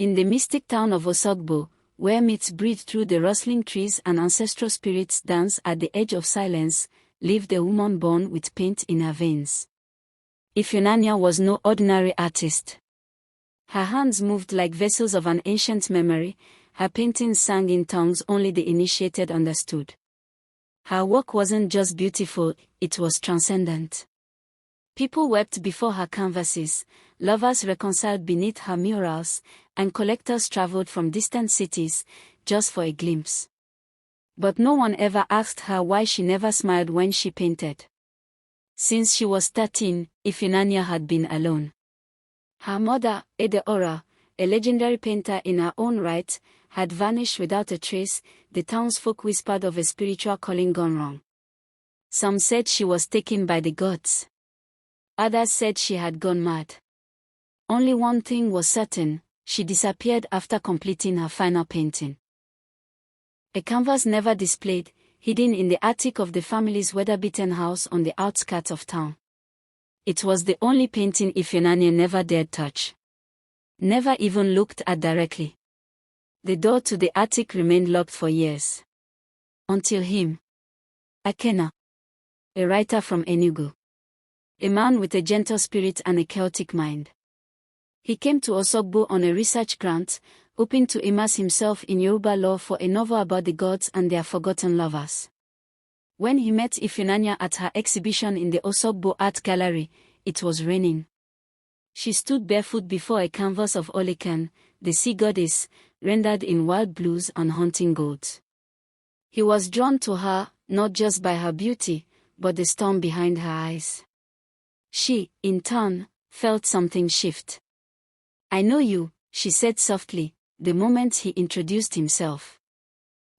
In the mystic town of Osogbo, where myths breathe through the rustling trees and ancestral spirits dance at the edge of silence, lived a woman born with paint in her veins. Ifunanya was no ordinary artist. Her hands moved like vessels of an ancient memory, her paintings sang in tongues only the initiated understood. Her work wasn't just beautiful, it was transcendent. People wept before her canvases, lovers reconciled beneath her murals, and collectors traveled from distant cities, just for a glimpse. But no one ever asked her why she never smiled when she painted. Since she was 13, Ifunanya had been alone. Her mother, Edeora, a legendary painter in her own right, had vanished without a trace. The townsfolk whispered of a spiritual calling gone wrong. Some said she was taken by the gods. Others said she had gone mad. Only one thing was certain, she disappeared after completing her final painting. A canvas never displayed, hidden in the attic of the family's weather-beaten house on the outskirts of town. It was the only painting Ifunanya never dared touch. Never even looked at directly. The door to the attic remained locked for years. Until him. Akena. A writer from Enugu. A man with a gentle spirit and a chaotic mind. He came to Osogbo on a research grant, hoping to immerse himself in Yoruba lore for a novel about the gods and their forgotten lovers. When he met Ifunanya at her exhibition in the Osogbo Art Gallery, it was raining. She stood barefoot before a canvas of Olekan, the sea goddess, rendered in wild blues and haunting golds. He was drawn to her, not just by her beauty, but the storm behind her eyes. She, in turn, felt something shift. "I know you," she said softly, the moment he introduced himself.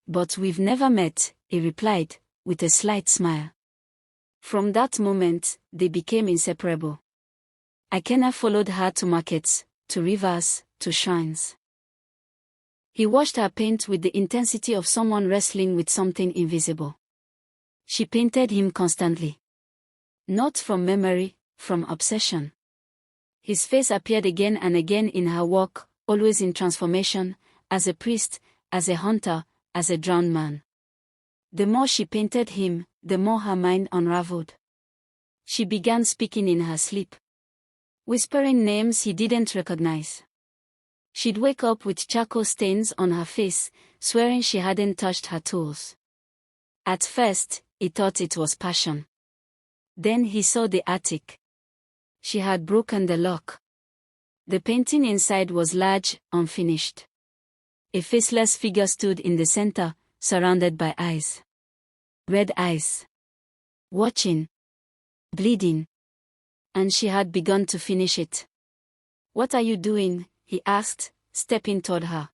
"But we've never met," he replied, with a slight smile. From that moment, they became inseparable. Akena followed her to markets, to rivers, to shrines. He watched her paint with the intensity of someone wrestling with something invisible. She painted him constantly. Not from memory, from obsession. His face appeared again and again in her work, always in transformation, as a priest, as a hunter, as a drowned man. The more she painted him, the more her mind unraveled. She began speaking in her sleep, whispering names he didn't recognize. She'd wake up with charcoal stains on her face, swearing she hadn't touched her tools. At first, he thought it was passion. Then he saw the attic. She had broken the lock. The painting inside was large, unfinished. A faceless figure stood in the center, surrounded by eyes. Red eyes. Watching. Bleeding. And she had begun to finish it. "What are you doing?" he asked, stepping toward her.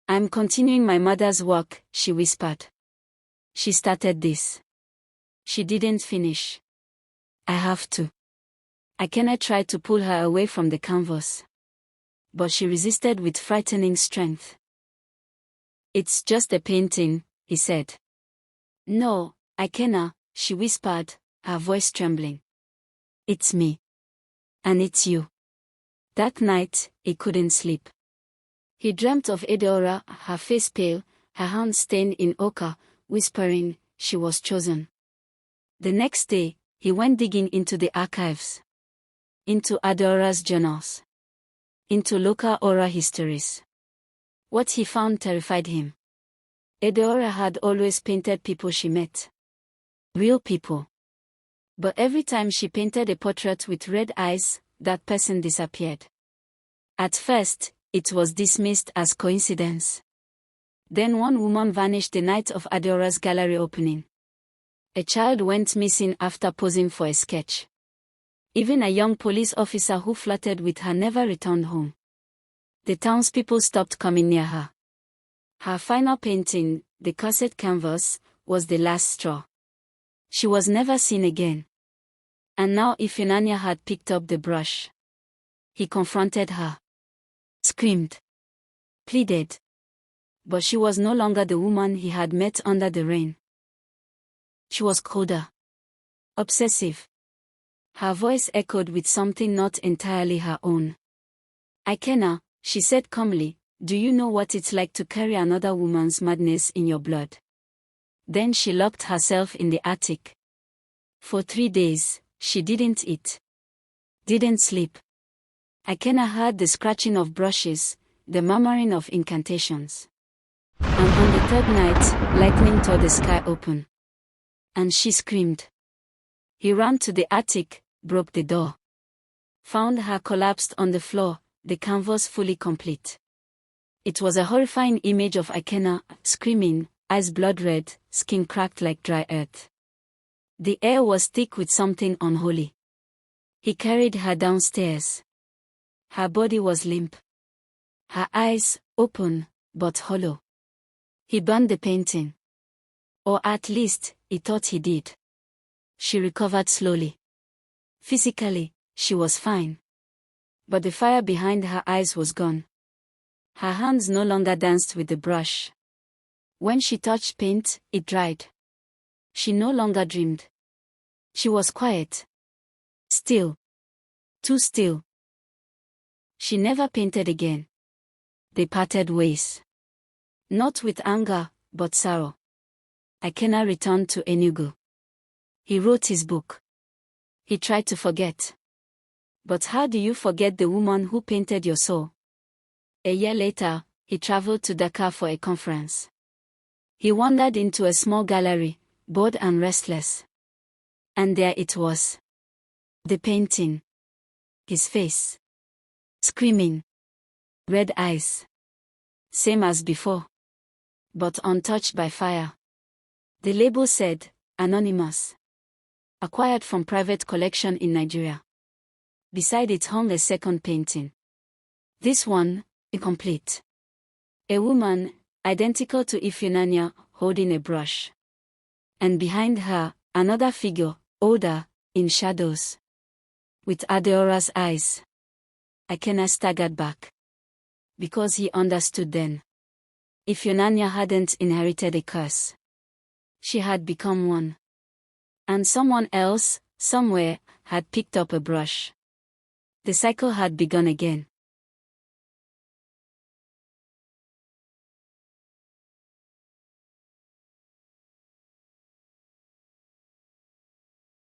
"I'm continuing my mother's work," she whispered. "She started this. She didn't finish. I have to." Akena tried to pull her away from the canvas. But she resisted with frightening strength. "It's just a painting," he said. "No, Akena," she whispered, her voice trembling. "It's me. And it's you." That night, he couldn't sleep. He dreamt of Edeora, her face pale, her hands stained in ochre, whispering, she was chosen. The next day, he went digging into the archives. Into Adeora's journals. Into local oral histories. What he found terrified him. Edeora had always painted people she met. Real people. But every time she painted a portrait with red eyes, that person disappeared. At first, it was dismissed as coincidence. Then one woman vanished the night of Adeora's gallery opening. A child went missing after posing for a sketch. Even a young police officer who flirted with her never returned home. The townspeople stopped coming near her. Her final painting, the cassette canvas, was the last straw. She was never seen again. And now Ifunanya had picked up the brush. He confronted her. Screamed. Pleaded. But she was no longer the woman he had met under the rain. She was colder. Obsessive. Her voice echoed with something not entirely her own. "Akena, She said calmly, "Do you know what it's like to carry another woman's madness in your blood?" Then she locked herself in the attic. For 3 days, she didn't eat. Didn't sleep. Ikenna heard the scratching of brushes, the murmuring of incantations. And on the third night, lightning tore the sky open. And she screamed. He ran to the attic, broke the door. Found her collapsed on the floor, the canvas fully complete. It was a horrifying image of Ikenna, screaming, eyes blood red, skin cracked like dry earth. The air was thick with something unholy. He carried her downstairs. Her body was limp. Her eyes, open, but hollow. He burned the painting. Or at least, he thought he did. She recovered slowly. Physically, she was fine. But the fire behind her eyes was gone. Her hands no longer danced with the brush. When she touched paint, it dried. She no longer dreamed. She was quiet. Still. Too still. She never painted again. They parted ways. Not with anger, but sorrow. Ikenna returned to Enugu. He wrote his book. He tried to forget. But how do you forget the woman who painted your soul? A year later, he traveled to Dakar for a conference. He wandered into a small gallery, bored and restless. And there it was. The painting. His face. Screaming. Red eyes. Same as before. But untouched by fire. The label said, "Anonymous. Acquired from private collection in Nigeria." Beside it hung a second painting. This one, incomplete. A woman, identical to Ifunanya, holding a brush. And behind her, another figure, older, in shadows. With Adeora's eyes. Ikenna staggered back. Because he understood then. Ifunanya hadn't inherited a curse. She had become one. And someone else, somewhere, had picked up a brush. The cycle had begun again.